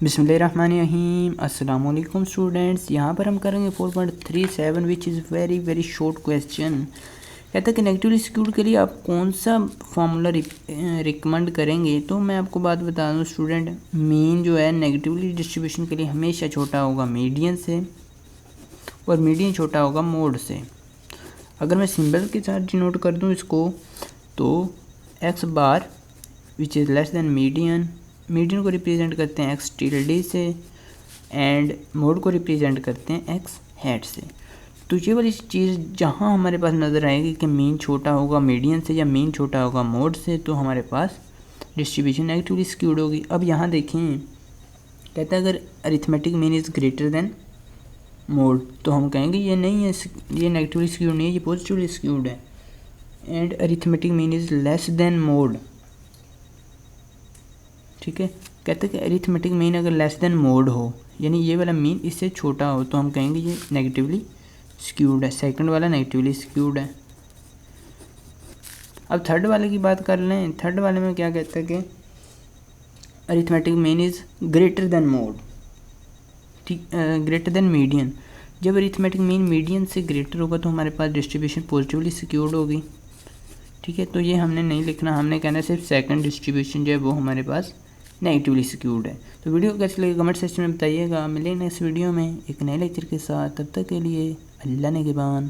बिस्मिल्लाहिर्रहमानिर्रहीम। अस्सलाम वालेकुम स्टूडेंट्स। यहाँ पर हम करेंगे 4.37 which is very very short question. कहता है कि नेगेटिवली स्क्यूड के लिए आप कौन सा फार्मूला रिकमेंड करेंगे। तो मैं आपको बात बता दूँ स्टूडेंट, मीन जो है नेगेटिवली डिस्ट्रीब्यूशन के लिए हमेशा छोटा होगा मीडियन से और मीडियन छोटा होगा मोड से। अगर मैं सिंबल के साथ डिनोट कर दूँ इसको, तो x bar which is less than median, median को रिप्रेजेंट करते हैं एक्स टिल्डे से एंड मोड को रिप्रेजेंट करते हैं एक्स हैट से। तो ये वाली चीज़ जहाँ हमारे पास नज़र आएगी कि मीन छोटा होगा मीडियन से या मीन छोटा होगा मोड से, तो हमारे पास डिस्ट्रीब्यूशन नेगेटिवली स्क्यूड होगी। अब यहाँ देखें, कहता है अगर arithmetic mean is greater than mode, तो हम कहेंगे ये नहीं है, ये नेगेटिवली स्क्यूड नहीं है, ये पॉजिटिवली स्क्यूड है। And arithmetic mean is less than mode, ठीक है। कहते हैं कि अरिथमेटिक मीन अगर लेस देन मोड हो, यानी ये वाला मीन इससे छोटा हो, तो हम कहेंगे ये नेगेटिवली स्क्यूड है। सेकंड वाला नेगेटिवली स्क्यूड है। अब थर्ड वाले की बात कर लें। थर्ड वाले में क्या कहता है कि arithmetic mean is greater than mode, ठीक, ग्रेटर देन मीडियन। जब अरिथमेटिक मीन मीडियन से ग्रेटर होगा तो हमारे पास डिस्ट्रीब्यूशन पॉजिटिवली स्क्यूड होगी, ठीक है। तो ये हमने नहीं लिखना, हमने कहना सिर्फ सेकंड डिस्ट्रीब्यूशन जो है वो हमारे पास नेगेटिवली स्क्यूड है। तो वीडियो कैसे लगे कमेंट सेक्शन में बताइएगा। मिलेंगे नेक्स्ट वीडियो में एक नए लेक्चर के साथ, तब तक के लिए अल्लाह निगहबान।